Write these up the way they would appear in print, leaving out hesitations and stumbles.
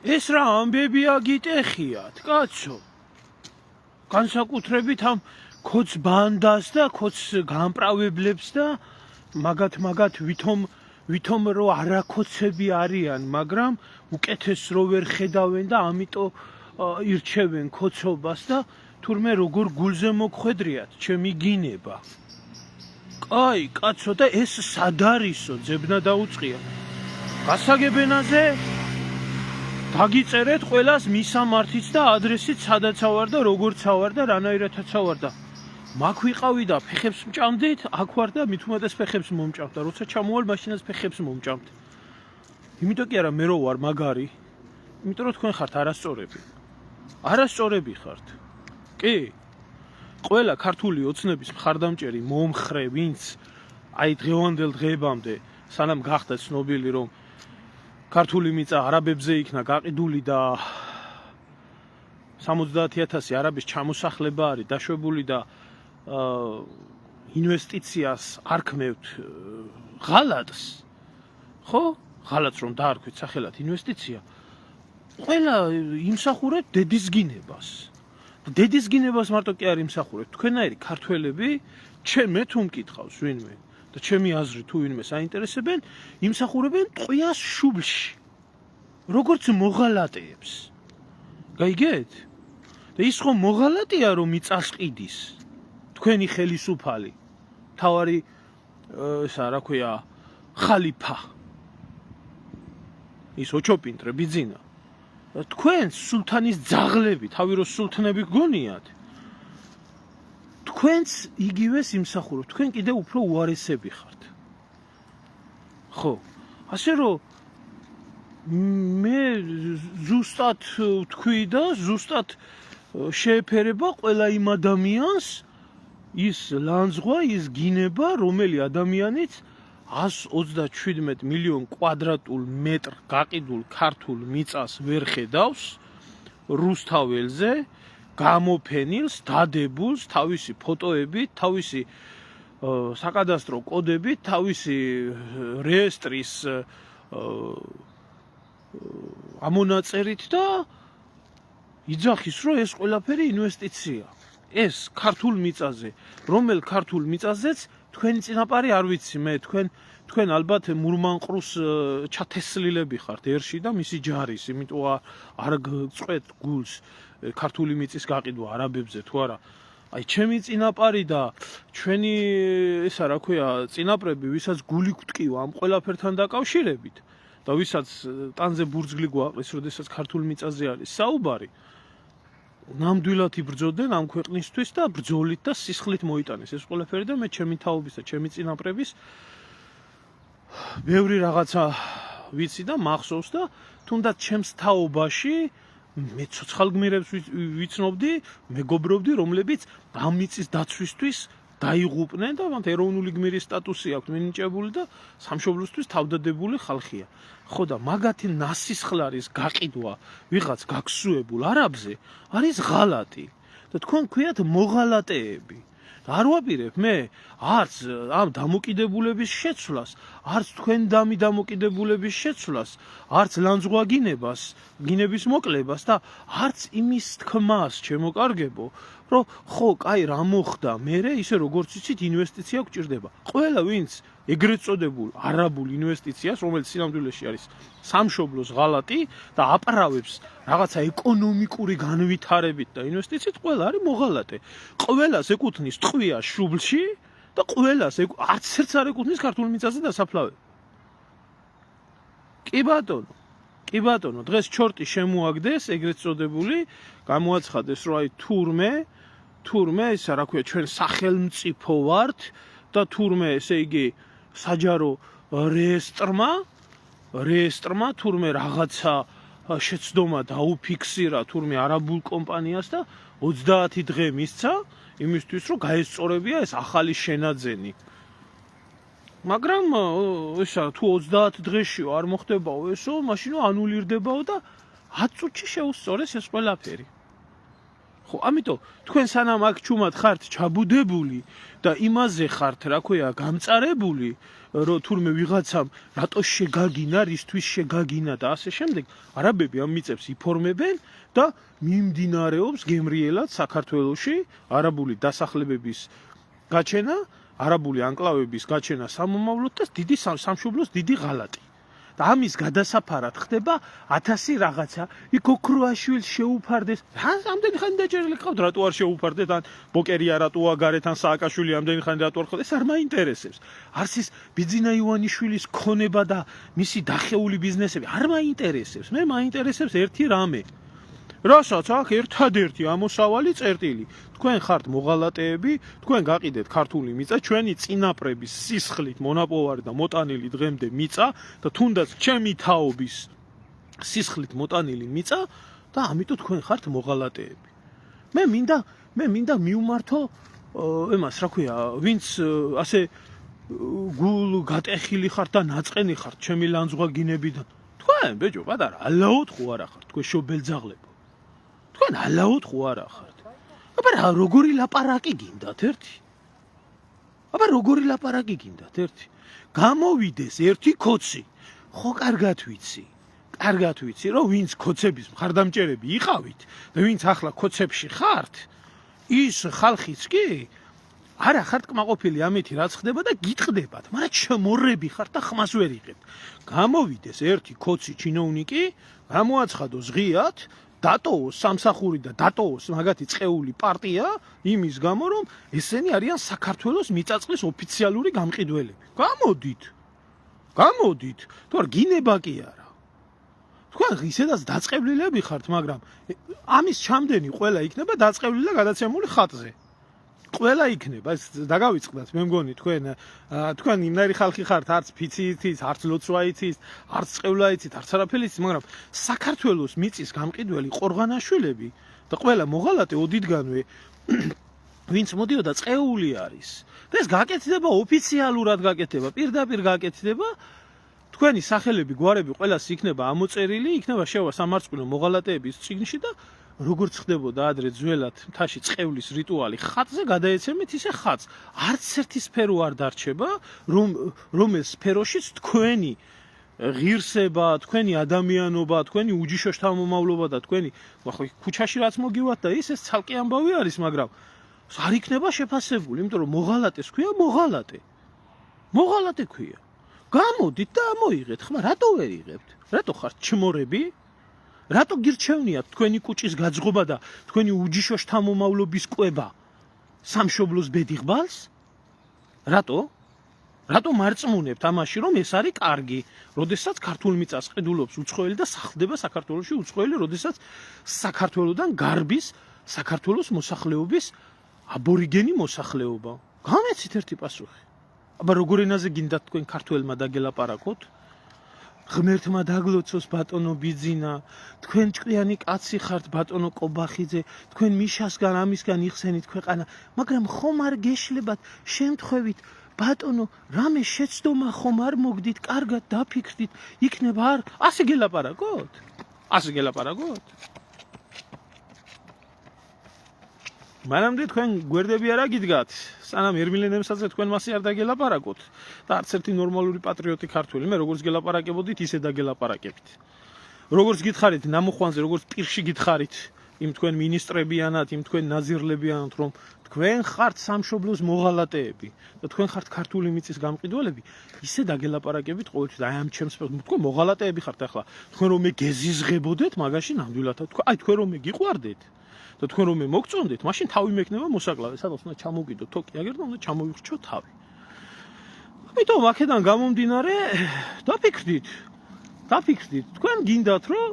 ეს რა ამბებია გიტეხიათ, კაცო. განსაკუთრებით ამ ქოც ბანდას და ქოც გამპრავებლებს და მაგათ ვითომ რო არაქოცები არიან, მაგრამ უკეთეს რო ვერ ხედავენ და ამიტომ ირჩევენ ქოცობას და თურმე როგორ გულზე მოგხვედრიათ, ჩემი გინება. აი, კაცო და ეს სად არისო, ძებნა დაუწყია. გასაგებენაზე დაგიწერეთ ყველას მისამართიც და ადრესით სადაც ავარ და როგორცა ვარ და რანაირადაც ავარ და მაგ ვიყავი და ფეხებს მჭამდით, აქ ვარ და მით უმეტეს ფეხებს მომჭამთ და როცა ჩამოვალ მაშინაც ფეხებს მომჭამთ. იმიტომ კი არა მე რო ვარ მაგარი, იმიტომ რომ თქვენ ხართ არასწორები. არასწორები ხართ. კი. ყველა ქართული ოცნების მხარდამჭერი მომხრე, ვინც აი დღევანდელ დღეებამდე სანამ გახდა ცნობილი რომ ქართული მიწა არაბებზე იქნა გაყიდული და 70,000 არაბის ჩამოსახლება არის დაშვებული და ინვესტიციას არქმევთ ღალატს, ხო? ღალატს რომ დაარქვით სახელად ინვესტიცია. ყველა იმსახურებთ დედის გინებას. დედის გინებას მარტო კი არ იმსახურებთ. თქვენაირი ქართველები, მე თუ მკითხავს ვინმე და ჩემი აზრი თუ ვინმე საინტერესებენ, იმსახურებენ ტყვიას შუბლში. როგორც მოღალატეებს. გაიგეთ? და ის ხომ მოღალატეა რომ მიწას ყიდის. თქვენი ხელისუფალი, თავარი ესა რა ქვია, ხალიფა. ის ოჩოპინტრე ბიძინა. თქვენ სულთანის ძაღლები, თავი რო სულთნები გგონიათ. თქვენც იგივეს იმსახურებთ, თქვენ კიდე უფრო უარესები ხართ. ხო, ასე რომ მე ზუსტად ვთქვი და ზუსტად შეეფერება ყველა იმ ადამიანს ის ლანძღვა, ის გინება, რომელი ადამიანიც 127 მილიონ კვადრატულ მეტრ გაყიდულ ქართულ მიწას ვერ ხედავს რუსთაველზე გამოფენილს, დადებულს, თავისი ფოტოებით, თავისი საკადასტრო კოდებით, თავისი რეესტრის ამონაწერით და იძახის, რომ ეს ყველაფერი ინვესტიცია. ეს ქართულ მიწაზე, რომელ ქართულ მიწაზეც თქვენი წინაპარი არ ვიცი მე, თქვენ ალბათ მურმანყრუს ჩათესლილები ხართ ერში და მისი ჯარის, იმიტომ არ წყვეთ გულს ქართული მიწის გაყიდვა არაბებზე თუ არა. აი ჩემი წინაპარი და ჩვენი ესა რა ქვია, წინაპრები, ვისაც გული გვტკივა ამ ყველაფერთან დაკავშირებით და ვისაც ტანზე ბურძგლი გვაყრის, როდესაც ქართულ მიწაზე არის საუბარი, ნამდვილად იბრძოდნენ ამ ქვეყნისთვის და ბრძოლით და სისხლით მოიტანეს ეს ყველაფერი და მე ჩემი თაობის და ჩემი წინაპრების ბევრი რაღაცა ვიცი და მახსოვს და თუნდაც ჩემს თაობაში მე ცოცხალ გმირებს ვიცნობდი, მეგობრობდი, რომლებიც ამ მიწის დაცვისთვის დაიღუპნენ და მათ ეროვნული გმირის სტატუსი აქვთ მინიჭებული და სამშობლოსთვის თავდადებული ხალხია. ხო და მაგათი ნასისხლარის გაყიდვა ვიღაც გაგსუებულ არაბზე არის ღალატი და თქვენ ქვიათ მოღალატეები. არ ვაპირებ მე არც ამ დამოკიდებულების შეცვლას, არც თქვენ დამოკიდებულების შეცვლას, არც ლანძღვა გინების მოკლებას და არც იმის თქმას, ჩემოკარგებო, რომ ხო, კაი, რა მოხდა, მერე ისე როგორც იცით ინვესტიცია გვჭირდება. ყველა ვინც ეგრეთ წოდებულ არაბულ ინვესტიციას, რომელიც სინამდვილეში არის სამშობლოს ღალატი და აპარავებს რაღაცა ეკონომიკური განვითარებით და ინვესტიციით, ყველა არის მოღალატე. ყველას ეკუთვნის ტყვია შუბლში და ყველას არც ერთს არ ეკუთვნის ქართულ მიწაზე დასაფლავება. კი ბატონო, დღეს ჩორტი შემოაგდეს, ეგრეთ წოდებული, გამოაცხადეს, რომ აი თურმე, ისა რა ქვია, ჩვენ სახელმწიფო ვართ და თურმე, ესე იგი, საჯარო რეესტრმა თურმე რაღაცა შეცდომა დაუფიქსირა თურმე არაბულ კომპანიას და 30 დღე მისცა იმისთვის, რომ გაესწორებია ეს ახალი შენაძენი. მაგრამ ესა თუ 30 დღეშიო არ მოხდებაო ესო, მაშინო ანულირდებაო და 10 წუთში შეუსწორეს ეს ყველაფერი. ხო, ამიტომ თქვენ სანამ აქ ჩუმად ხართ ჩაბუდებული და იმაზე ხართ, რა ქვია, გამწარებული, რომ თურმე ვიღაცამ რატო შეგაგინა, რისთვის შეგაგინა და ასე შემდეგ, არაბები ამ მიწებს იფორმებენ და მიმდინარეობს გემრიელად საქართველოში არაბული დასახლებების გაჩენა, არაბული ანკლავების გაჩენა სამომავლოდ და დიდი სამშობლოს დიდი ღალატი. და ამის გადასაფარად ხდება 1000 რაღაცა. იქ ოქროაშვილს შეუფარდეს. ამდენი ხანი დაჭერილი ყავთ, რატო არ შეუფარდეთ? ან ბოკერია რატოა გარეთ, ან სააკაშვილი ამდენი ხანი რატო არ ხდება? ეს არ მაინტერესებს. არც ის ბიძინა ივანიშვილის ქონება და მისი დახეული ბიზნესები არ მაინტერესებს. მე მაინტერესებს ერთი რამე. რასაც აქ ერთადერთი ამოსავალი წერტილი. თქვენ ხართ მოღალატეები, თქვენ გაყიდეთ ქართული მიწა, ჩვენი წინაპრების სისხლით მონაპოვარი და მოტანილი დღემდე მიწა და თუნდაც ჩემი თაობის სისხლით მოტანილი მიწა და ამიტომ თქვენ ხართ მოღალატეები. მე მინდა მივმართო ემას, რა ქვია, ვინც ასე გულ გატეხილი ხართ და ნაწყენი ხართ ჩემი ლანძღვა გინებიდან. თქვენ ბეჯო პატარა, ალაოდ ხო არა ხართ, თქვენ შობელძაღლებო. თქვენ ალაოდ ხო არა ხართ. აბა რა როგორი ლაპარაკი გინდათ ერთი? აბა როგორი ლაპარაკი გინდათ ერთი? გამოვიდეს ერთი ქოცი. ხო კარგად ვიცი. კარგად ვიცი, რომ ვინც ქოცების მხარდამჭერები იყავით და ვინც ახლა ქოცებში ხართ, ის ხალხიც კი არა ხართ კმაყოფილი ამითი რაც ხდება და გიტყდებათ, მაგრამ ჩმორები ხართ და ხმას ვერ იღებთ. გამოვიდეს ერთი ქოცი ჩინოვნიკი, გამოაცხადო ზღიათ დატოვოს სამსახური და დატოვოს მაგათი წეული პარტია იმის გამო, რომ ესენი არიან საქართველოს მიწაწყლის ოფიციალური გამყიდველები. გამოდით, თუ არ გინება კი არა. თქვენ ისედაც დაწყევლილები ხართ, მაგრამ ამის ჩამდენი ყველა იქნება დაწყევლილი და გადაცემული ხატზე. ყველა იქნება, ეს დაგავიწყდათ, მე მგონი თქვენ იმნაირი ხალხი ხართ, არც ფიცი იცით, არც ლოცვა იცით, არც წყევლა იცით, არც არაფერი იცით, მაგრამ საქართველოს მიწის გამყიდველი ყორღანაშვილები და ყველა მოღალატე ოდითგანვე ვინც მოდიოდა წეული არის. და ეს გაკეთდება ოფიციალურად გაკეთდება, პირდაპირ გაკეთდება. თქვენი სახელები, გვარები ყველას იქნება ამოწერილი, იქნება შევა სამარცხვინო მოღალატეების წიგნში და როგორც ხდებოდა ადრე ძველად მთაში წყევლის რიტუალი ხატზე გადაეცემით ისე ხატს. არც ერთი სფერო არ დარჩება, რომელ სფეროშიც თქვენი ღირსება, თქვენი ადამიანობა, თქვენი უჯიშო შთამომავლობა და თქვენი ქუჩაში რაც მოგივათ და ეს ცალკე ამბავი არის, მაგრამ არ იქნება შეფასებული, იმიტომ რომ მოღალატეს ქვია მოღალატე. მოღალატე ქვია. გამოდით და ამოიღეთ, ხმა რატო ვერ იღებთ? რატო ხართ ჩმორები? რატო გირჩევნიათ თქვენი კუჭის გაძღობა და თქვენი უჯიშო შთამომავლობის კვება სამშობლოს ბედიღბალს? რატო მარწმუნებთ ამაში, რომ ეს არის კარგი, როდესაც ქართულ მიწას ყიდულობს უცხოელი და სახლდება საქართველოში უცხოელი, როდესაც საქართველოდან გარბის საქართველოს მოსახლეობის აბორიგენი მოსახლეობა. გამეცით ერთი პასუხი. აბა როგორ ენაზე გინდათ თქვენ ქართველმა დაგელაპარაკოთ? ღმერთმა დაგლოცოს ბატონო ბიძინა, თქვენ ჭკვიანი კაცი ხართ ბატონო კობახიძე, თქვენ მიშასგან ამისგან იხსენით ქვეყანა, მაგრამ ხომ არ გეშლებათ შემთხვევით ბატონო რამე შეცდომა ხომ არ მოგდით, კარგად დაფიქრდით, იქნება არ ასე გელაპარაკოთ? მანამდე თქვენ გვერდები არა გიდგათ, სანამ ერმილენებსაც თქვენ მასე არ დაგელაპარაკოთ და არც ერთი ნორმალური პატრიოტი ქართველი მე როგორც გელაპარაკებოდით, ისე დაგელაპარაკებით. როგორც გითხარით ნამოხვანზე, როგორც პირში გითხარით იმ თქვენ მინისტრებიანად, იმ თქვენ ნაზირლებიანად, რომ თქვენ ხართ სამშობლოს მოღალატეები და თქვენ ხართ ქართული მიწის გამყიდველები, ისე დაგელაპარაკებით ყოველთვის. აი ამ ჩემს თქვენ მოღალატეები ხართ ახლა. თქვენ რომ მე გეზიზღებოდეთ, მაგაში ნამდვილად თქვენ რომ მე გიყვარდეთ და თქვენ რომ მე მოგწონდეთ, მაშინ თავი მექნება მოსაკლავე, სადაც უნდა ჩამოვიდო თოკი, აგერ და უნდა ჩამოვიხრჩო თავი. ამიტომ აქედან გამომდინარე, დაფიქრდით, თქვენ გინდათ რომ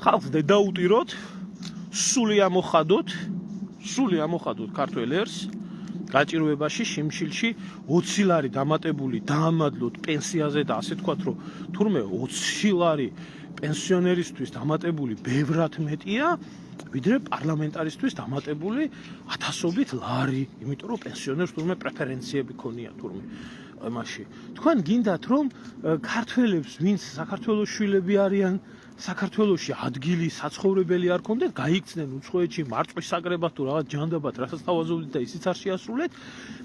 ხალხს დაუტიროთ, სული ამოხადოთ ქართველ ერს, გაჭირვებაში, შიმშილში 20 ლარი დამატებული დაამადლოთ პენსიაზე და ასე თქვათ, რომ თურმე 20 ლარი პენსიონერისთვის დამატებული ბევრად მეტია, ვიდრე პარლამენტარისთვის დამატებული 1000-ობით ლარი, იმიტომ რომ პენსიონერს თურმე პრეფერენციები ქონია თურმე. მაშინ თქვენ გინდათ რომ ქართველებს ვინც საქართველოს შვილები არიან საქართველოში ადგილი საცხოვრებელი არ ქონდეთ გაიქცნენ უცხოეთში მარწყვის საკრებად თუ რაღაც ჯანდაბად რასაც თავაზობდით და ისიც არ შეასრულეთ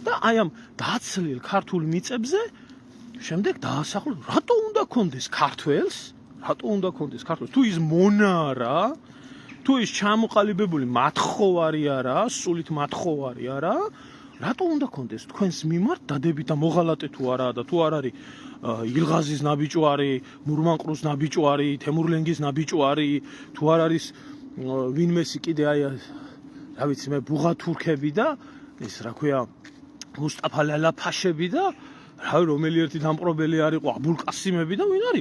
და აი ამ დაცლილ ქართულ მიწებზე შემდეგ დაასახლოთ რატო უნდა ქონდეს ქართველს თუ ის მონარა თუ ის ჩამოყალიბებული მათხოვარი არა სულით მათხოვარი არა რატო უნდა ქონდეს თქვენს მიმართ დადებით და მოღალატე თუ არაა და თუ არ არის ილღაზის ნაბიჯვარი, მურმანყრუს ნაბიჯვარი, თემურლენგის ნაბიჯვარი, თუ არ არის ვინმესი კიდე აი რა ვიცი მე ბუღათურქები და ეს რა ქვია მუსტაფა ლალაფაშები და რა რომელი ერთი დამპყრობელი არ იყო აბულკასიმები და ვინ არ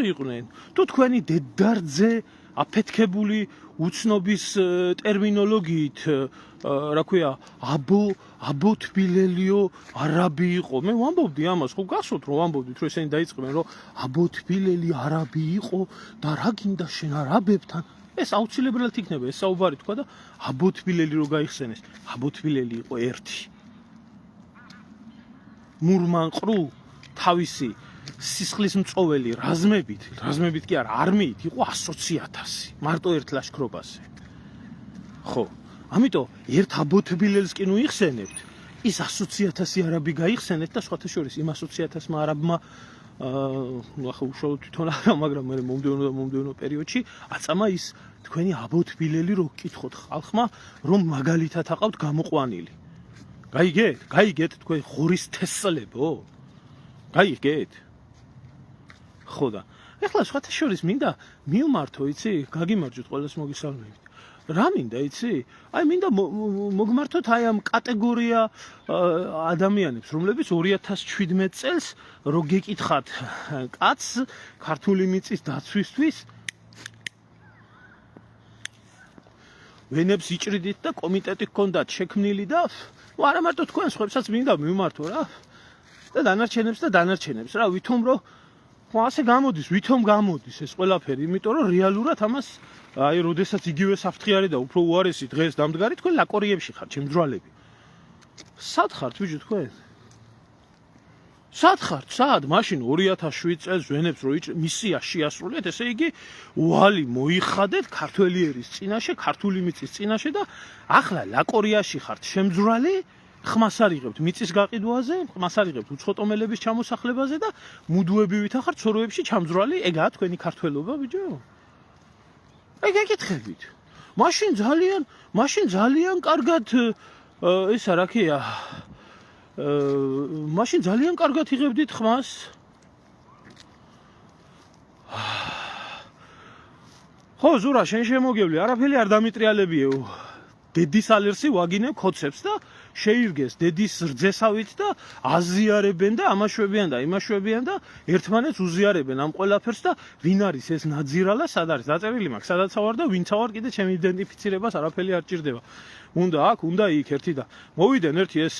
იყვნენ თუ თქვენი დედარძე აფეთქებული უცნობის ტერმინოლოგიით რა ქვია აბო თბილელიო არაბი იყო მე ვამბობდი ამას ხო გასვოთ რომ ვამბობდით რომ ესენი დაიწყებენ რომ აბო თბილელი არაბი იყო და რა გინდა შენ არაბებთან ეს აუცილებლად იქნება ეს საუბარი თქვა და აბო თბილელი რო გაიხსენეს აბო თბილელი იყო ერთი მურმანყრუ თავისი სისხლის მწოველი რაზმებით კი არა არმიით იყო 100,000 მარტო ერთ ლაშქრობაზე ხო ამიტომ ერთ აბოთბილელს კი ნუ იხსენებთ ის 100,000 არაბი გაიხსენეთ და სხვათა შორის იმ 100,000 არაბმა ახლა უშუალოდ თვითონ არა მაგრამ მე მომდევნო პერიოდში აწამა ის თქვენი აბოთბილელი რო გკითხოთ ხალხმა რომ მაგალითად აყავთ გამოყვანილი გაიგეთ თქვენ ხურის თესლებო გაიგეთ ხო და ეხლა სხვათა შორის მინდა მივმართო იცი გაგიმარჯვეთ ყველას მოგისალმებით რა მინდა იცი აი მინდა მოგმართოთ აი ამ კატეგორია ადამიანებს რომლებიც 2017 წელს რო გეკითხათ კაცს ქართული მიწის დაცვისთვის ვენებს იჭრიდით და კომიტეტი ჰქონდათ შექმნილი და არა მარტო თქვენ სხვებსაც მინდა მივმართო რა და დანარჩენებს რა ვითომ რომ ასე ვითომ გამოდის ეს ყველაფერი იმიტომ რომ რეალურად ამას აი როდესაც იგივე საფრთხე და უფრო უარესი დღეს დამდგარი თქვენ ლაკორიებში ხართ შემძრვალები სად ხართ ბიჭო თქვენ სად მაშინ 2007 წელს ვენებს რო მისია შეასრულეთ ესე იგი უალი მოიხადეთ ქართველიერის წინაშე ქართული მიწის წინაშე და ახლა ლაკორიაში ხართ შემძრვალი ხმას არიღებთ მიწის გაყიდვაზე, ხმას არიღებთ უცხოტომელების ჩამოსახლებაზე და მუდუებივით ახართ სოროებში ჩამძრალი, ეგაა თქვენი ქართველობა, ბიჭო? ეგ ეკითხებით. მაშინ ძალიან კარგად ისა რა ქია? მაშინ ძალიან კარგად იღებდით ხმას. ხო, ზურა, შენ შემოგევლი, არაფერი არ დამიტრიალებიეო. დედის ალერსი ვაგინებ ხოცებს და შეირგეს დედის რძესავით და აზიარებენ და ამაშვებიან და იმაშვებიან და ერთმანეთს უზიარებენ ამ ყველაფერს და ვინ არის ეს ნაძირალა სად არის დაწერილი მაქვს სადაც ვარ და ვინც ვარ კიდე ჩემი იდენტიფიცირებას არაფერი არ ჭირდება უნდა აქ უნდა იქ ერთი და მოვიდენ ერთი ეს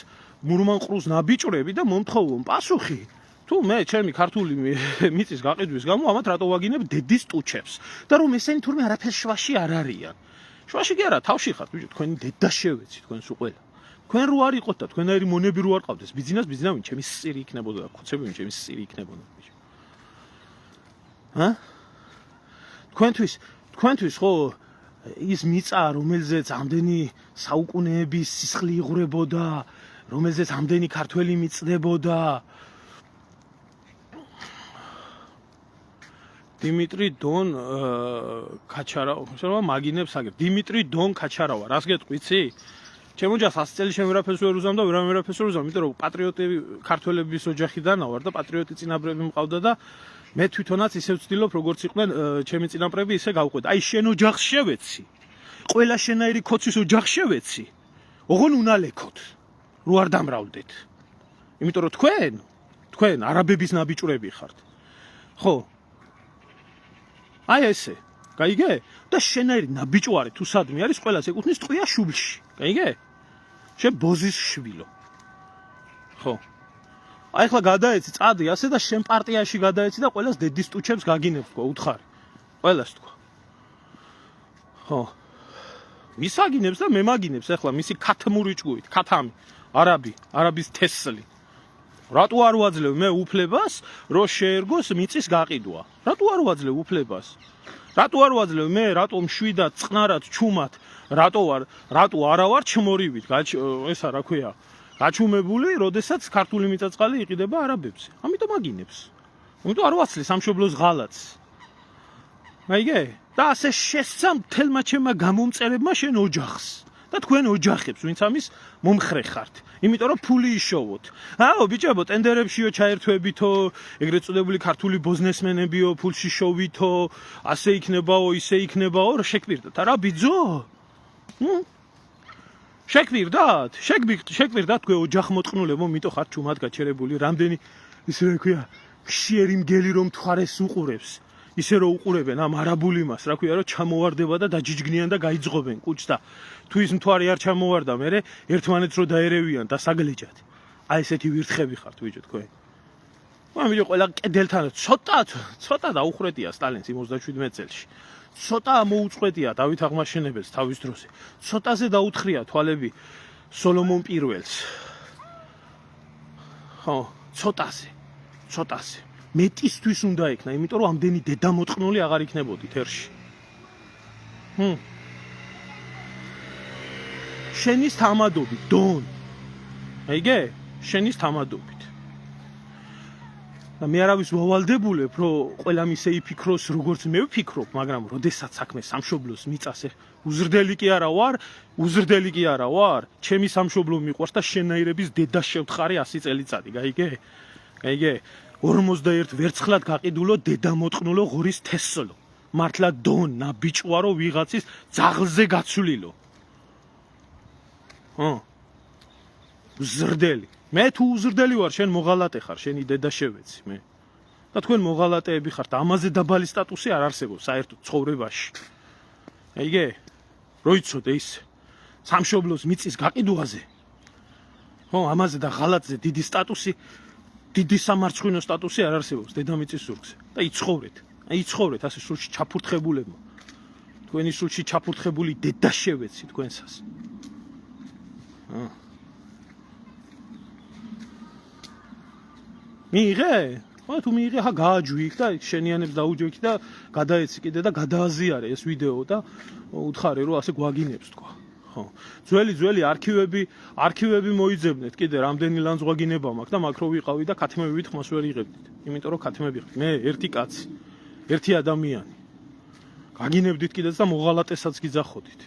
მურმანყრუს ნაბიჭრები და მომთხოვონ პასუხი თუ მე ჩემი ქართული მიწის გაყიდვის გამო ამათ რატო ვაგინებ დედის ტუჩებს და რომ ესენი თურმე არაფერ შვაში არ არიან შვაში კი არა თავში ხართ ბიჭო თქვენი დედა შევეცი თქვენს უყველა თქვენ რო არ იყოთ და თქვენაირი მონები რო არ ყავდეს ბიზნეს ვინ ჩემი სირი იქნებოდა და ხოცები ვინ ჩემი სირი იქნებოდა ბიჭო თქვენთვის ხო ის მიწა რომელზეც ამდენი საუკუნეების სისხლი იღვრებოდა რომელზეც ამდენი ქართველი მიწდებოდა დიმიტრი დონ კაჩარავა მაგინებს აგერ დიმიტრი დონ კაჩარავა რას გეტყვი იცი ჩემო ჯას 100 წელი შენ ვერაფერს ვერ უზამ და ვერაფერს ვერ უზამ იმიტომ რომ პატრიოტები ქართველების ოჯახიდან ვარ და პატრიოტი წინაპრები მყავდა და მე თვითონაც ისე ვცდილობ როგორც იყვნენ ჩემი წინაპრები ისე გავყვეთ აი შენ ოჯახს შევეცი ყველა შენაირი ქოცის ოჯახს შევეცი ოღონ უნალექოთ რო არ დამრავლდეთ იმიტომ რომ თქვენ არაბების ნაბიჭრები ხართ ხო აი ესე გაიგე და შენაირი ნაბიჭვარი თუ სადმე არის ყველას ეკუთვნის ტყვია შუბლში გაიგე შენ ბოზის შვილო ხო აი ხლა გადაეცი წადი ასე და შენ პარტიაში გადაეცი და ყველას დედის ტუჩებს გაგინებ თქვა უთხარი ყველას თქვა ხო მისაგინებს და მე მაგინებს ახლა მისი ქათმური ჭკუით ქათამი არაბის თესლი რატო არ ვაძლევ მე უფლებას რომ შეერგოს მიწის გაყიდვა რატო არ ვაძლევ უფლებას რატო არ ვაძლევ მე რატომ შვიდად წყნარად ჩუმად რატო არა ვარ ჩმორივით ესა რა ქვია გაჩუმებული როდესაც ქართული მიწაწყალი იყიდება არაბებზე ამიტომ აგინებს ამიტომ არ ვაცლე სამშობლოს ღალატს მაიგე და ასე შესცა მთელმა ჩემმა გამომწერებმა შენ ოჯახს და თქვენ ოჯახებს ვინც ამის მომხრე ხართ იმიტომ რომ ფული იშოვოთ აო ბიჭებო ტენდერებშიო ჩაერთვებითო ეგრეთ წოდებული ქართული ბიზნესმენებიო ფულში შოვითო ასე იქნებაო ისე იქნებაო შეგვირდათ არა ბიძო შეგვირდათ თქვენ ოჯახმოწყნულებო მიტო ხართ ჩუმად გაჩერებული რამდენი ისე რა ქვია ხშირი მგელი რომ თვარეს უყურებს ისე რომ უყურებენ ამ არაბული მას რა ქვია რომ ჩამოვარდება და დაჯიჯგნიან და გაიძღობენ კუჭს და თუ ის მთვარი არ ჩამოვარდა მერე ერთმანეთს რო დაერევიან და საგლეჯად აი ესეთი ვირთხები ხართ ვიჯო თქვენ მაგრამ ყველა კედელთან ცოტა დაუხრეტია სტალინს 97 წელს ცოტა მოუწყვეტია დავით აღმაშენებელს თავის დროზე ცოტაზე დაუთხრია თვალები სოლომონ პირველს ხო ცოტაზე მეტისთვის უნდა იქნა, იმიტომ რომ ამდენი დედამოწყნული აღარ იქნებოდით ერში. შენის თამადობით, დონ. აიგე? შენის თამადობით. და მე არავის ვავალდებულებ, რომ ყველა მისე იფიქროს, როგორც მე ვფიქრობ, მაგრამ როდესაც საქმე სამშობლოს მიწასე, უზრდელი კი არა ვარ, ჩემი სამშობლო მიყვარს და შენაირების დედა შევთხარი 100 წელიწადი, გაიგე? 41 ვერცხლად გაყიდულო დედამოწყნულო ღორის თესლო მართლა დონა ბიჭვარო ვიღაცის ძაღლზე გაცვლილო უზრდელი მე თუ უზრდელი ვარ შენ მოღალატე ხარ შენი დედა შევეცი მე და თქვენ მოღალატეები ხართ ამაზე დაბალი სტატუსი არ არსებობს საერთოდ ცხოვრებაში აიგე როიცოდე ის სამშობლოს მიწის გაყიდვაზე ამაზე და ღალატზე დიდი სტატუსი დიდი სამარცხვინო სტატუსი არ არსებობს დედამიწის ზურგზე და იცხოვრეთ ასე სულში ჩაფურთხებულებმა თქვენი სულში ჩაფურთხებული დედა შევეცი თქვენსას მიიღე თუ მიიღე გააჯვი და შენიანებს დაუჯვიქი და გადაეცი კიდე და გადააზიარე ეს ვიდეო და უთხარი რომ ასე გვაგინებს თქვა ძველი არქივები მოიძებნეთ კიდე რამდენი ლანძღვაგინება მაქვს და მაქრო ვიყავი და ქათმევით ხმას ვერ იღებდით იმიტომ რომ ქათმები ხარ მე ერთი კაცი ერთი ადამიანი გაგინებდით კიდეც და მოღალატესაც გიძახოდით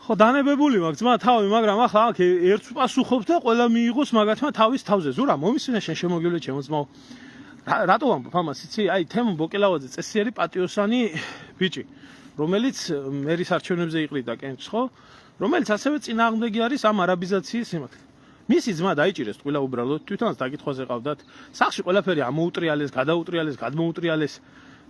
ხო დანებებული მაქვს ძმა თავი მაგრამ ახლა აქ ერთს პასუხობ და ყველა მიიღოს მაგათმა თავის თავზე ზურა მომისმინე შენ შემოგივლე ჩემო ძმაო რატო ვამბობ ამას იცი აი თემო ბოკელავაძე წესიერი პატიოსანი ბიჭი რომელიც მერის არჩევნებზე იყრიდა კენჭს, ხო? რომელიც ასევე წინააღმდეგი არის ამ არაბიზაციის იმათ. მისი ძმა დაიჭირეს ტყუილა უბრალოდ თვითონაც დაკითხვაზე ყავდათ. სახში ყველაფერი ამოუტრიალეს, გადმოუტრიალეს.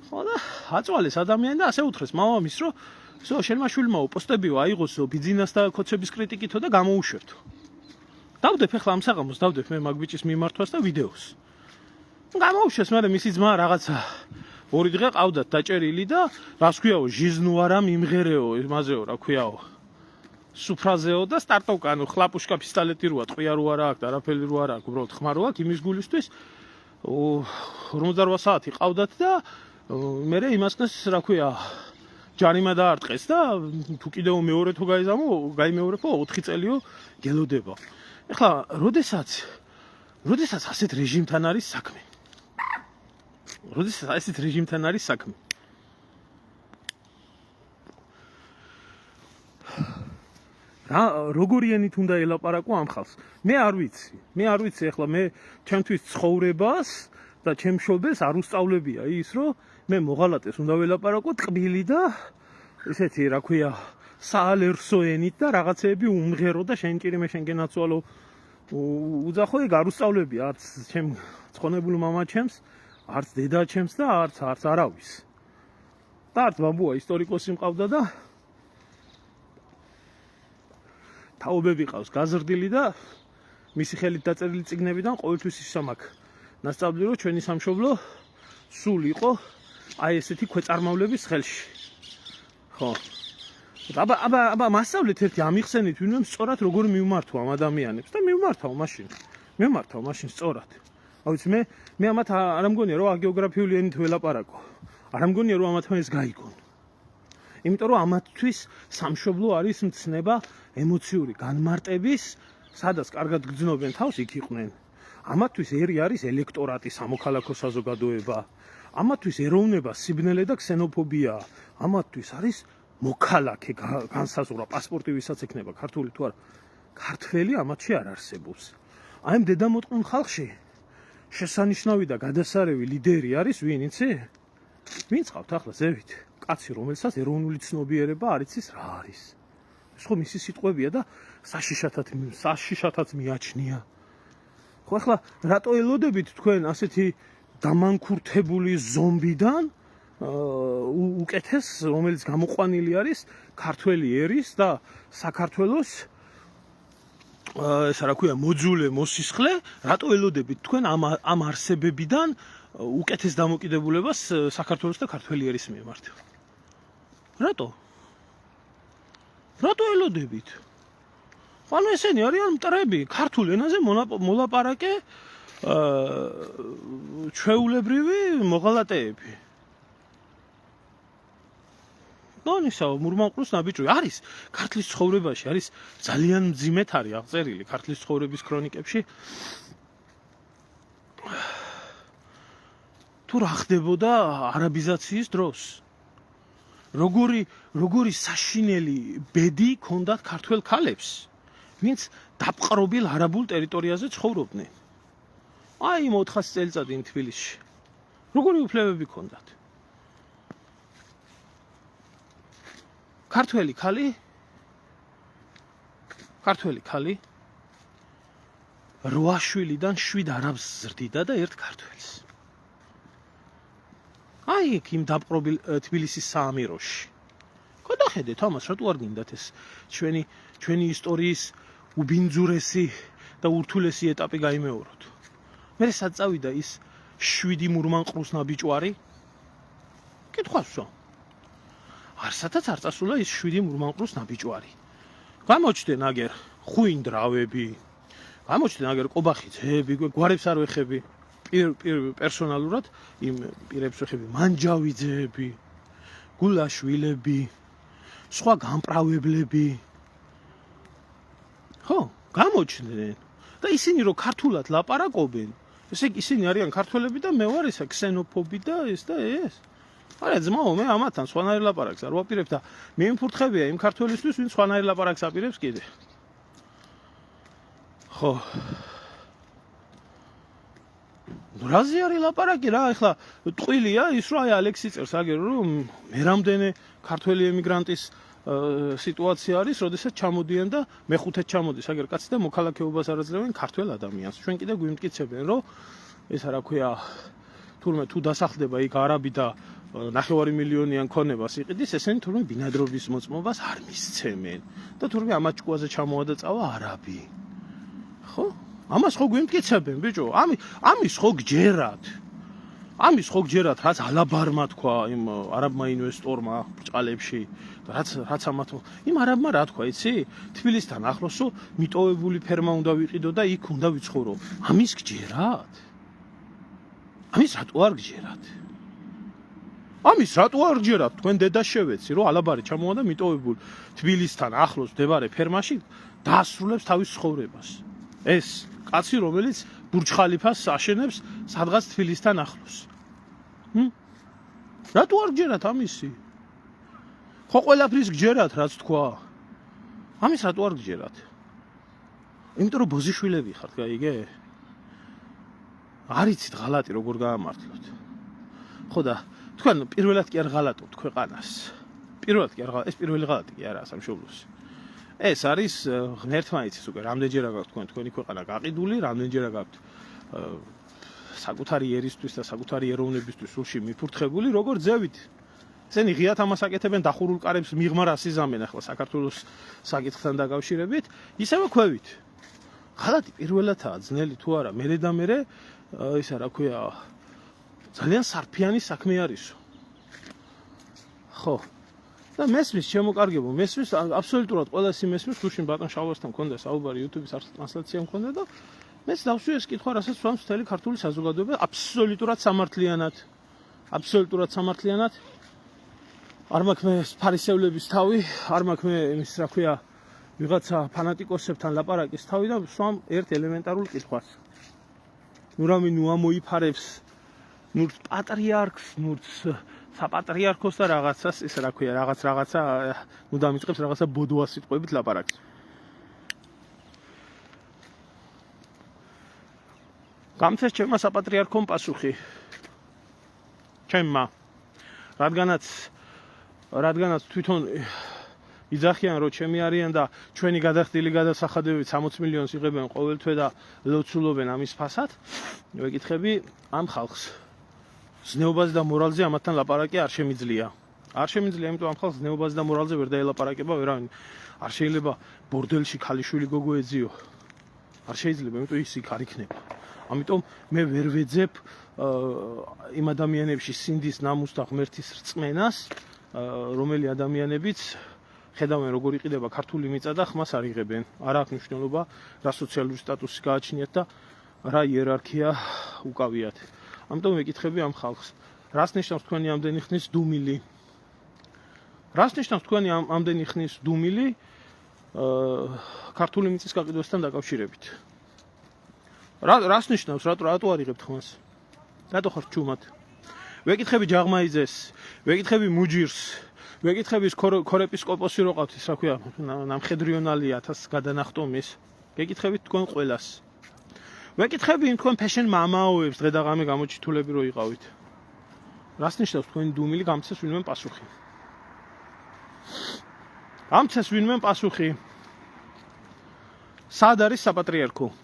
ხო და აწვალეს ადამიანი და ასე უთხრეს მამამისს, რომ შენმა შვილმაო პოსტებიო აიღოსო ბიძინას და ქოცების კრიტიკითო და გამოუშვებთო. დავდებ ახლა ამ საღამოს დავდებ მე მაგ ბიჭის მიმართვას და ვიდეოს. გამოუშვეს მე მისი ძმა რაღაცა 2 დღე ყავდათ დაჭერილი და რას ქვიაო ჟიზნუარა მიმღერეო იმაზეო რა ქვიაო სუფრაზეო და სტარტოვკანო ხლაპუშკა პისტოლეტი როა ტყვია რო არა აქვს და არაფერი რო არა აქვს უბრალოდ ხმა რო აქვს იმის გულისთვის 48 საათი ყავდათ და მერე იმასკეს რა ქვია ჯარიმა დაარტყეს და თუ კიდევ მეორე თუ გაიმეორებო 4 წელიო გელოდება ეხლა როდესაც ასეთ რეჟიმთან არის საქმე როდესაც ასეთ რეჟიმთან არის საქმე როგორი ენით უნდა ელაპარაკო ამ ხალხს მე არ ვიცი ახლა მე ჩემთვის ცხოვრებას და ჩემ მშობელს არ უსწავლებია ის რომ მე მოღალატეს უნდა ველაპარაკო ტყბილი და ესეთი რა ქვია საალერსო ენით და რაღაცეები უმღერო და შენ ჭირი მე შენგენ აცვალო უძახო ეგ არ უსწავლებია არც ჩემ ცხონებულ მამაჩემს არც დედა ჩემს და არც არავის. და არც ბაბუა ისტორიკოსი მყავდა და თაობები ყავს გაზრდილი და მისი ხელით დაწერილი წიგნებიდან ყოველთვის ისამაკ. ნასწავლი რომ ჩვენი სამშობლო სულ იყო აი ესეთი ქვეწარმავლების ხელში. ხო. აბა მასწავლეთ ერთი ამიხსენით ვინმე სწორად როგორ მივმართვა ამ ადამიანებს და მივმართავ მაშინ. მე მართავ მაშინ სწორად. ავიც მე ამათ არ მგონია რომ აგეოგრაფიული ენით ველაპარაკო. არ მგონია რომ ამათ ეს გაიგონ. იმიტომ რომ ამათთვის სამშობლო არის მცნება ემოციური განმარტების, სადაც კარგად გძნობენ თავს, იქ იყვნენ. ამათთვის ერი არის ელექტორატი, სამოქალაქო საზოგადოება. ამათთვის ეროვნება, სიბნელე და ქსენოფობია. ამათთვის არის მოქალაქე განსაზღვრა, პასპორტი ვისაც ექნება, ქართული თუ არა. ქართველი ამათში არ არსებობს. აი ამ დედამოტყუნ ხალხში შესანიშნავი და გადასარევი ლიდერი არის ვინ იცი? ვინ წავთ ახლა ზევით? კაცი, რომელსაც ეროვნული ცნობიერება არ იცის რა არის. ეს ხო მისი სიტყვებია და საშიშათაც მიაჩნია. ხო ახლა რატო ელოდებით თქვენ ასეთი დამანქურთებული ზომბიდან უკეთეს, რომელიც გამოყვანილი არის ქართველი ერის და საქართველოს ეს რა ქვია მოძულე მოსისხლე, რატო ელოდებით თქვენ ამ არსებებიდან უკეთეს დამოკიდებულებას საქართველოს და ქართველი ერის მიმართ? რატო ელოდებით? ანუ ესენი არიან მტრები, ქართულ ენაზე მოლაპარაკე ჩვეულებრივი მოღალატეები. ნონისაო, მურმანყრუს ნაბიჯური არის ქართლის ცხოვრებაში, არის ძალიან მძიმედ არის აღწერილი ქართლის ცხოვრების ქრონიკებში. თუ რა ხდებოდა არაბიზაციის დროს? როგორი საშინელი ბედი ჰქონდათ ქართველ ქალებს, ვინც დაპყრობილ არაბულ ტერიტორიაზე ცხოვრობდნენ. აი იმ 400 წელიწადი იმ თბილისში. როგორი უფლებები ჰქონდათ? ქართველი ქალი 8 შვილიდან 7 არაბს ზრდიდა და ერთ ქართველს. აი იქ იმ დაპყრობილ თბილისის საამიროში. გადახედეთ ამას, რატო არ გინდათ ეს ჩვენი ისტორიის უბინძურესი და ურთულესი ეტაპი გაიმეოროთ. მე სად წავიდა ის 7 მურმანყრუს ნაბიჯვარი? კითხვასო. არსათაც არ წასულა ის 7 მურმანყრუს ნაბიჯვარი. გამოჩნდნენ აგერ ხვინდრავები, გამოჩნდნენ აგერ ყობახიძეები, გვარებს არ ვეხები. პერსონალურად იმ პირებს ვეხები, მანჯავიძეები, გულაშვილები, სხვა გამპრავებლები. ხო, გამოჩნდნენ. და ისინი რომ ქართულად ლაპარაკობენ, ესე იგი ისინი არიან ქართველები და მე ვარ ისა ქსენოფობი და ეს და ეს. არა ძმაო, მე ამათან სხვანაირ ლაპარაკს არ ვაპირებ და მიემფურთხებია იმ ქართველისთვის, ვინც სხვანაირ ლაპარაკს აპირებს კიდე. ხო. რაზე არის ლაპარაკი რა, ახლა ტყუილია ის რომ აი ალექსი წერს აგერ რომ მე რამდენი ქართველი ემიგრანტის სიტუაცია არის, როდესაც ჩამოდიან და მეხუთედ ჩამოდის აგერ კაცი და მოქალაქეობას არ აძლევენ ქართველ ადამიანს. ჩვენ კიდე გვიმტკიცებენ რომ ეს რა ქვია თურმე თუ დასახლდება იქ არაბი და 9 მილიონიან ქონებას იყიდის, ესენი თურმე ბინადრობის მოწმობას არ მისცემენ და თურმე ამაჩკუაზე ჩამოვა და წავა არაბი. ხო? ამას ხო გვიმტკიცებენ ბიჭო? ამის ხო გჯერათ. რაც ალაბარმა თქვა იმ არაბმა ინვესტორმა ბრჭყალებში, რაც ამათ იმ არაბმა რა თქვა, იცი? თბილისთან ახლოსო მიტოვებული ფერმა უნდა ვიყიდო და იქ უნდა ვიცხოვრო. ამის გჯერათ? ამის რატო არ გჯერათ? თქვენ დედა შევეცი, რომ ალაბარი ჩამოვა და მიტოვებულ თბილისთან ახლოს მდებარე ფერმაში დაასრულებს თავის ცხოვრებას. ეს კაცი, რომელიც ბურჯ ხალიფას აშენებს სადღაც თბილისთან ახლოს. რატო არ გჯერათ ამისი? ხო ყველაფრის გჯერათ, რაც თქვა. ამის რატო არ გჯერათ? იმიტომ რომ ბოზიშვილები ხართ, გაიგე? არ იცით ღალატი როგორ გაამართლოთ. ხო და თქვენ პირველად კი არ ღალატობთ ქვეყანას. ეს პირველი ღალატი კი არაა სამშობლოს. ეს არის ღმერთმაიცის უკვე რამდენჯერა გაქვთ თქვენი ქვეყანა გაყიდული, რამდენჯერა გაქვთ საკუთარი ერისთვის და საკუთარი ეროვნებისთვის სულში მიფურთხებული, როგორ ძევით. ესენი ღიათ ამას აკეთებენ, დახურულ კარებს მიღმა რას იზამენ ახლა საქართველოს საკითხთან დაკავშირებით, ისევე ქვევით. ღალატი პირველადაა ძნელი თუ არა, მერე და მერე ისა რა ქვია ძალიან სარფიანი საქმე არისო. ხო. და მესმის შემოკარგებო, მესმის აბსოლუტურად ყველა ისე მესმის, თუშინ ბატონ შალვასთან მქონდა საუბარი YouTube-ის ტრანსლაცია მქონდა და მეც დავსვი ეს კითხვა, რასაც ვამს მთელი ქართული საზოგადოება აბსოლუტურად სამართლიანად. არ მაქვს მე ფარისევლების თავი, არ მაქვს მე იმის რა ქვია ვიღაცა ფანატიკოსებთან ლაპარაკის თავი და ვსვამ ერთ ელემენტარულ კითხვას. ნურამი ნუ ამოიფარებს ნურც პატრიარქს, ნურც საპატრიარქოს და რაღაცას, ეს რა ქვია, რაღაცა ნუ დამიწყებს რაღაცა ბოდოა სიტყვებით ლაპარაკს. გამწეს ჩემმა საპატრიარქომ პასუხი. ჩემმა. რადგანაც თვითონ იძახიან რომ ჩემი არიან და ჩვენი გადახდილი გადასახადებებით 60 მილიონს იღებენ ყოველ თვე და ლოცულობენ ამის ფასად, ვეკითხები ამ ხალხს. ზნეობაზე და მორალზე ამათთან ლაპარაკი არ შემიძლია. არ შემიძლია, იმიტომ ამ ხალხს ზნეობაზე და მორალზე ვერ დაელაპარაკება ვერავინ. არ შეიძლება ბორდელში ქალიშვილი გოგო ეძიო. არ შეიძლება, იმიტომ ის იქ არ იქნება. ამიტომ მე ვერ ვეძებ იმ ადამიანებში სინდის, ნამუს და ღმერთის რწმენას, რომელი ადამიანებიც ხედავენ როგორ იყიდება ქართული მიწა და ხმას არ იღებენ. არ აქვს მნიშვნელობა რა სოციალური სტატუსი გააჩნიათ და რა იერარქია უკავიათ. ამიტომ ვეკითხები ამ ხალხს, რას ნიშნავს თქვენი ამდენი ხნის დუმილი? რას ნიშნავს თქვენი ამდენი ხნის დუმილი ქართული მიწის გაყიდვასთან დაკავშირებით? რას ნიშნავს, რატო არ იღებთ ხმას? რატო ხართ ჩუმად? ვეკითხები ჯაღმაიძეს, ვეკითხები მუჯირს, ვეკითხები ქორეპისკოპოსი რო ყავთ, ის რა ქვია, ნამხედრიონალი 1000 გადანახტომის. გეკითხებით თქვენ ყველას. ვეკითხები იმ თქვენ ფეშენ მამაოებს, დღე და ღამე გამოჩითულები რო იყავით. რას ნიშნავს თქვენი დუმილი? გამცეს ვინმე პასუხი. გამცეს ვინმე პასუხი. სად არის საპატრიარქო?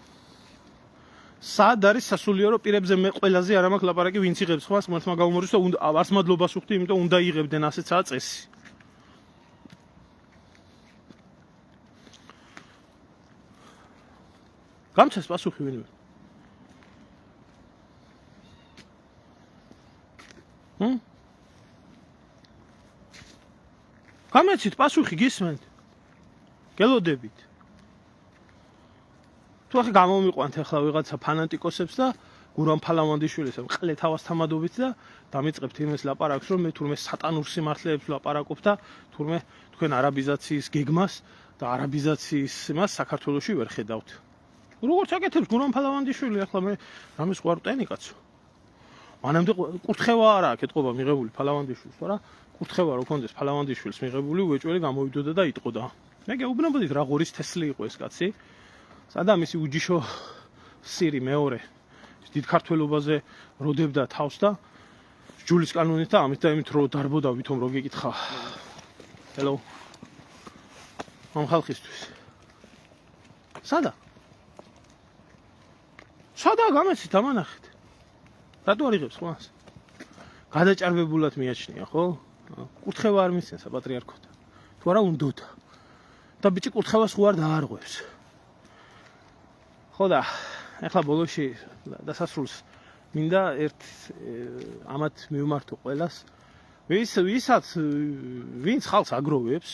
სად არის სასულიერო პირებზე მე ყველაზე არ მაქვს ლაპარაკი, ვინც იღებს ხმას ღმერთმა გაუმოროს და არც მადლობას ვუხდი, იმიტომ უნდა იღებდნენ, ასეცაა წესი. გამცეს პასუხი ვინმე. გამეცით პასუხი გისმენთ? გელოდებით? თუ ახლა გამომიყვანთ ახლა ვიღაცა ფანატიკოსებს და გურამ ფალავანდიშვილის ყლე თავას თამადობით და დამიწყებთ იმის ლაპარაკს, რომ მე თურმე სატანურ სიმართლეებს ლაპარაკობ და თურმე თქვენ არაბიზაციის გეგმას და არაბიზაციის იმას საქართველოში ვერ ხედავთ. როგორც აკეთებს გურამ ფალავანდიშვილი, ახლა მე რამის ყვარტენი კაცო. მანამდე კურთხევა არ აქვს ეთყობა მიღებული ფალავანდიშვილს, თორა კურთხევა რო ქონდეს ფალავანდიშვილს მიღებული, უეჭველი გამოვიდოდა და იტყოდა. მე გეუბნებოდით რა ღორის თესლი იყო ეს კაცი. სადა მისი უჯიშო სირი მეორე დიდ ქართველობაზე როდებდა თავს და ჯულის კანონით და ამით და იმით რო დარბოდა ვითომ რო გეკითხა. ჰელო. ამ ხალხისთვის. სადა გამეცით ამანახეთ. რატო არ იღებს ხმას? გადაჭარბებულად მიაჩნია, ხო? კურთხევა არ მისცენ საპატრიარქოთან. თუ არა უნდოდა. და ბიჭი კურთხევას ხო არ დაარღვევს. ხო და ახლა ბოლოში დასასრულს მინდა ერთ ამათ მივმართო ყველას, ვინც ხალხს აგროვებს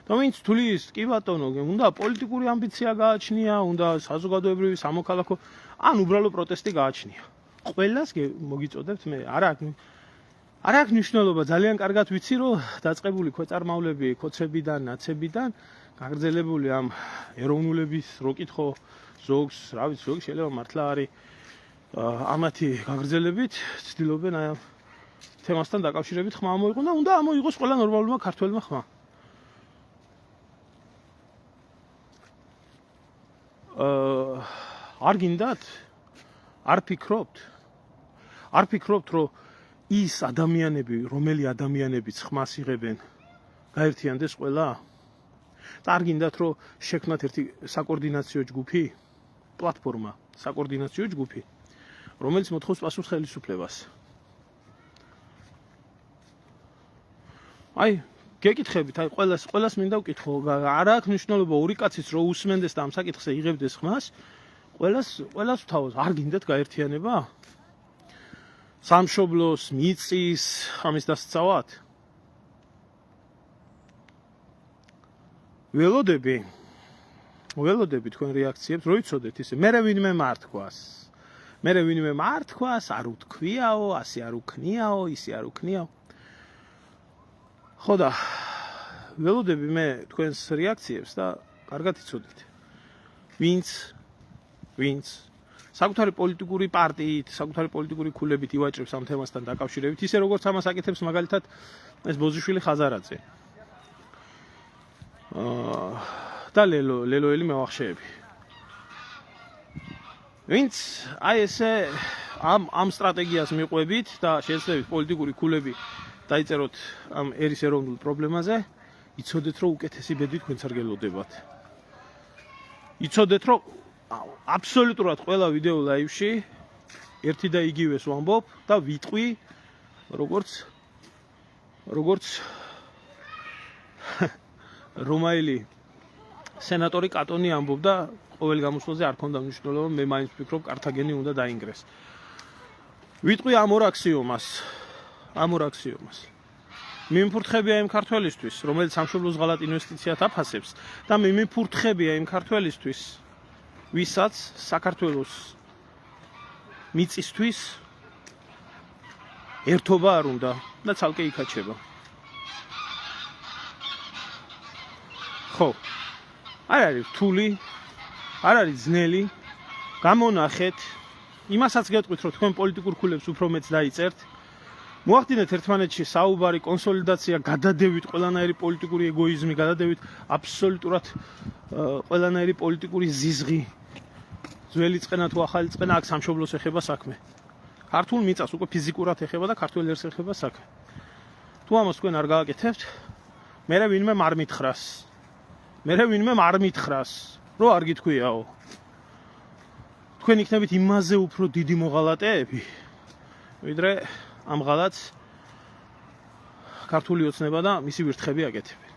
და ვინც თulis კი ბატონო, უნდა პოლიტიკური ამბიცია გააჩნია, უნდა საზოგადოებრივი სამოქალაქო, ან უბრალო პროტესტი გააჩნია. ყველას მოგიწოდებთ მე, არ აქვს მნიშვნელობა, ძალიან კარგად ვიცი, რომ დაწყებული ქვეწარმავლები ქოცებიდან, ნაცებიდან გაგრძელებული ამ ეროვნულების რო კითხო ზოგს, რა ვიცი, ზოგი შეიძლება მართლა არის ამათი გაგრძელებით ცდილობენ აი ამ თემასთან დაკავშირებით ხმა ამოიღონ და უნდა ამოიღოს ყველა ნორმალურმა ქართველმა ხმა. არ გინდათ? არ ფიქრობთ, რომ ის ადამიანები, რომელი ადამიანებიც ხმას იღებენ, გაერთიანდეს ყველა? და არ გინდათ, რომ შექმნათ ერთი საკოორდინაციო ჯგუფი, პლატფორმა, საკოორდინაციო ჯგუფი, რომელიც მოთხოვს პასუხს ხელისუფლებას. აი, გეკითხებით, აი ყველას მინდა ვკითხო, არ აქვს მნიშვნელობა ორი კაცის რო უსმენდეს და ამ საკითხზე იღებდეს ხმას, ყველას ვთავაზ, არ გინდათ გაერთიანება? სამშობლოს, მიწის, ამის დასწავად? ველოდები ველოდები თქვენ რეაქციებს, რო იცოდეთ ისე. მე ვინმე მართქვას, არ უთქვიაო, ასე არ უქნიაო, ისე არ უქნიაო. ხო და ველოდები მე თქვენს რეაქციებს და კარგად იცოდეთ. ვინც საკუთარი პოლიტიკური პარტიით, საკუთარი პოლიტიკური ქულებით ივაჭრებს ამ თემასთან დაკავშირებით, ისე როგორც ამას აკეთებს მაგალითად ეს ბოზიშვილი ხაზარაძე. და ლელოელი მევახშეები. ვინც აი ესე ამ სტრატეგიას მიყვებით და შეეცდებით პოლიტიკური ქულები დაიწეროთ ამ ერის ეროვნულ პრობლემაზე, იცოდეთ რომ უკეთესი ბედი თქვენც არ გელოდებათ. იცოდეთ რომ აბსოლუტურად ყველა ვიდეო ლაივში ერთი და იგივეს ვამბობ და ვიტყვი როგორც რომაელი სენატორი კატონი ამბობდა ყოველ გამოსვლაზე არ ქონდა მნიშვნელობა, მე მაინც ვფიქრობ კართაგენი უნდა დაინგრეს. ვიტყვი ამ ორ აქსიომას. მიმფურთხებია იმ ქართველისთვის, რომელიც სამშობლოს ღალატ ინვესტიციად აფასებს და მიმფურთხებია იმ ქართველისთვის, ვისაც საქართველოს მიწისთვის ერთობა არ უნდა და ცალკე იქაჩება. ხო, არ არის რთული, არ არის ძნელი, გამონახეთ, იმასაც გეტყვით, რომ თქვენ პოლიტიკურ ქულებს უფრო მეც დაიწერთ. მოახდინეთ ერთმანეთში საუბარი, კონსოლიდაცია, გადადევით ყველანაირი პოლიტიკური ეგოიზმი, გადადევით აბსოლუტურად ყველანაირი პოლიტიკური ზიზღი. ძველი წყენა თუ ახალი წყენა აქ სამშობლოს ეხება საქმე. ქართულ მიწას უკვე ფიზიკურად ეხება და ქართველ ერს ეხება საქმე. თუ ამას თქვენ არ გააკეთებთ, მე ვინმე არ მითხრას, რომ არ გითქვიაო. თქვენ იქნებით იმაზე უფრო დიდი მოღალატეები, ვიდრე ამ ღალატს ქართული ოცნება და მისი ვირთხები აკეთებენ.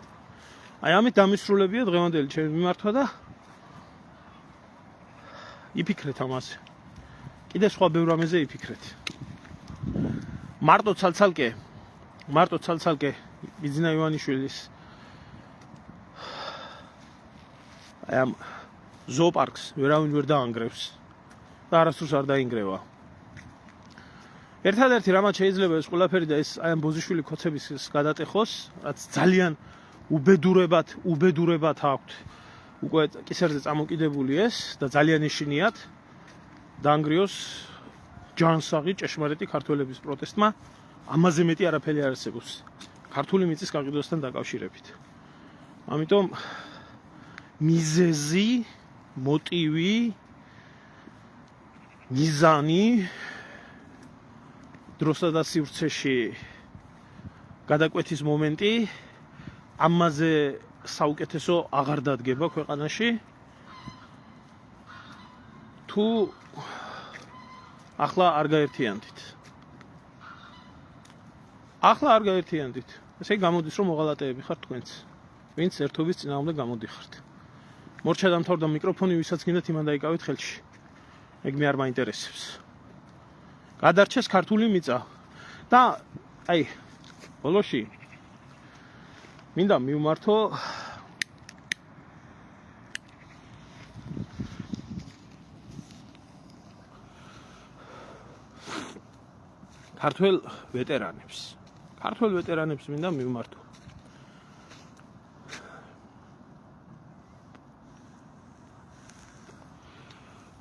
აი ამით დამისრულებია დღევანდელი ჩემი მიმართვა და იფიქრეთ ამაზე. კიდე სხვა ბევრ რამეზე იფიქრეთ. მარტო ცალცალკე ბიძინა ივანიშვილის აი ამ ზოოპარკს ვერავინ ვერ დაანგრევს და არასდროს არ დაინგრევა. ერთადერთი რამაც შეიძლება ეს ყველაფერი და ეს აი ამ ბოზიშვილი ქოცების გადატეხოს, რაც ძალიან უბედურებად აქვთ უკვე კისერზე წამოკიდებული ეს და ძალიან ეშინიათ დაანგრიოს ჯანსაღი ჭეშმარიტი ქართველების პროტესტმა, ამაზე მეტი არაფერი არ არსებობს ქართული მიწის გაყიდვასთან დაკავშირებით. ამიტომ მიზეზი, მოტივი, მიზანი დროსა და სივრცეში გადაკვეთის მომენტი ამაზე საუკეთესო აღარ დადგება ქვეყანაში თუ ახლა არ გაერთიანდით. ესე გამოდის რომ მოღალატეები ხართ თქვენც, ვინც ერთობის წინააღმდეგ გამოდიხართ. მორჩა დამთავრდა მიკროფონი, ვისაც გინდათ იმან დაიკავეთ ხელში. ეგ მე არ მაინტერესებს. გადარჩეს ქართული მიწა და აი ბოლოში მინდა მივმართო ქართველ ვეტერანებს მინდა მივმართო.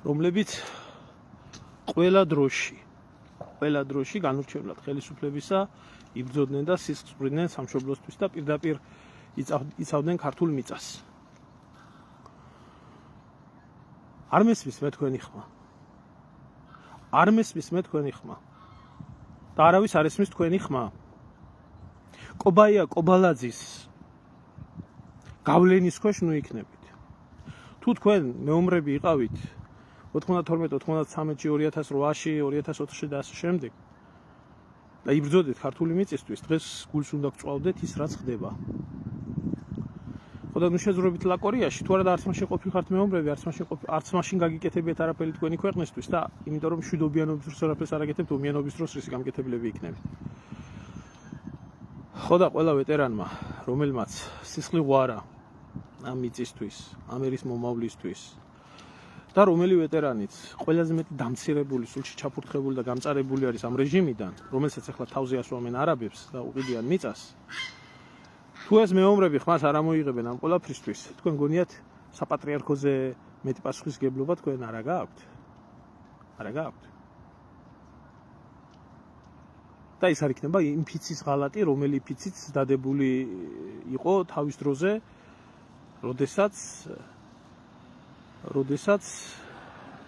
რომლებიც ყველა დროში განურჩევლად ხელისუფლებისა იბრძოდნენ და სისხლს წვრიდნენ სამშობლოსთვის და პირდაპირ იცავდნენ ქართულ მიწას. არ მესმის მე თქვენი ხმა. და არავის არ ესმის თქვენი ხმა. კობაია კობალაძის გავლენის ქვეშ ნუ იქნებით. თუ თქვენ მეომრები იყავით 92-93-ში, 2008-ში, 2004-ში და ასე შემდეგ და იბრძოდეთ ქართული მიწისთვის, დღეს გულს უნდა გწვავდეთ ის რაც ხდება. ხო და ნუ შეზღუდებით ლაკორიაში, თუ არა და არც მაშინ ყოფილიყართ მეომრები, არც მაშინ გაგიკეთებიათ არაფერი თქვენი ქვეყნისთვის და იმიტომ რომ მშვიდობიანობის დროს არაფერს არ აკეთებთ, ომიანობის დროს რისი გამკეთებლები იქნებით. ხო და ყველა ვეტერანმა, რომელმაც სისხლი ღვარა, ამ მიწისთვის, ამ ერის მომავლისთვის და რომელი ვეტერანიც ყველაზე მეტი დამცირებული, სულში ჩაფურთხებული და გამწარებული არის ამ რეჟიმიდან, რომელსაც ახლა თავზე ასვამენ არაბებს და უყიდიან მიწას. თუ ეს მეომრები ხმას არ ამოიღებენ ამ ყველაფრისთვის, თქვენ გონიათ საპატრიარქოზე მეტი პასუხისგებლობა თქვენ არა გაქვთ? არა გაქვთ. და ის არ იქნება იმ ფიცის ღალატი, რომელი ფიციც დადებული იყო თავის დროზე, როდესაც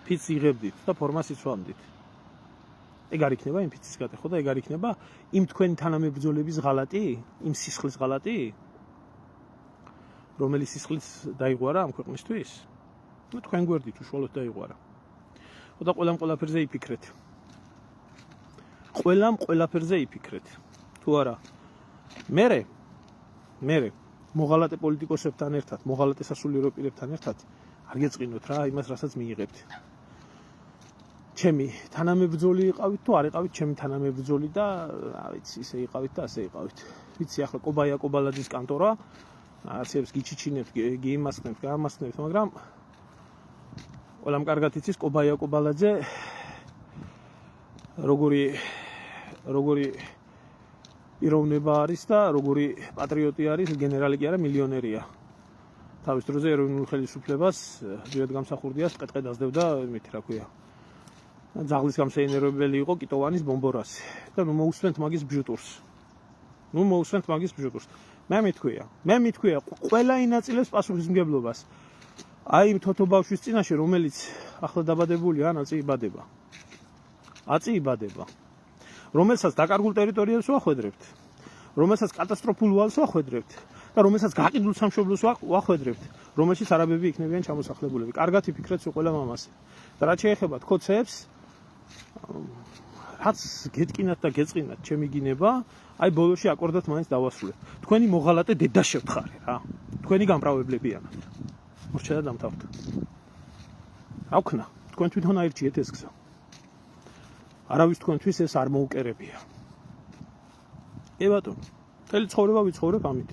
ფიცს იღებდით და ფორმას იცვამდით. ეგ არ იქნება იმ ფიცის გატეხვა და ეგ არ იქნება იმ თქვენი თანამებრძოლების ღალატი, იმ სისხლის ღალატი, რომელიც სისხლიც დაიღვარა ამ ქვეყნისთვის? ნუ თქვენ გვერდით უშუალოდ დაიღვარა. და ყველაფერზე იფიქრეთ. ყველაფერზე იფიქრეთ. თუ არა, მერე მოღალატე პოლიტიკოსებთან ერთად, მოღალატე სასულიერო პირებთან ერთად არ გეწყინოთ რა იმას, რასაც მიიღებთ. ჩემი თანამებრძოლი იყავით თუ არ იყავით ჩემი თანამებრძოლი და რა ვიცი, ისე იყავით და ასე იყავით. ვიცი, ახლა კობაია კობალაძის კანტორა, რაღაცებს გიჩიჩინებთ, გიიმასხნებთ, გაამასხნებთ, მაგრამ ყველამ კარგად იცის კობაია კობალაძე როგორი პიროვნება არის და როგორი პატრიოტი არის, გენერალი კი არა, მილიონერია. თავის დროზე ეროვნულ ხელისუფლებას ძირად გამსახურდიას ყედყედ ასდევდა, მით რა ქვია. ძაღლის გამსეინერებელი იყო კიტოვანის ბომბორასი. და ნუ მოусვენთ მაგის ბჟუტურს. მე მითქვია, ყველა ინაწილებს პასუხისმგებლობას. აი იმ თოთო ბავშვის წინაშე, რომელიც ახლა დაბადებულია, აწი იბადება. რომელსაც დაკარგულ ტერიტორიებს ვახვედრებთ, რომელსაც კატასტროფულ ვალს ვახვედრებთ და რომელსაც გაყიდულ სამშობლოს ვახვედრებთ, რომელშიც არაბები იქნებიან ჩამოსახლებულები. კარგად იფიქრეთ ყველა მამაზე. და რაც შეეხება თქოცებს, რაც გეტკინათ და გეწყინათ ჩემი გინება, აი ბოლოში აკორდათ მაინც დავასრულებ. თქვენი მოღალატე დედა შევთხარი რა. თქვენი გამправებლებიანად. მორჩა და დამთავრდა. რა ვქნა? თქვენ თვითონ აირჩიეთ ეს გზა. არავის თქვენთვის ეს არ მოუკერებია. ბატონო, მთელი ცხოვრება ვიცხოვრებ ამით.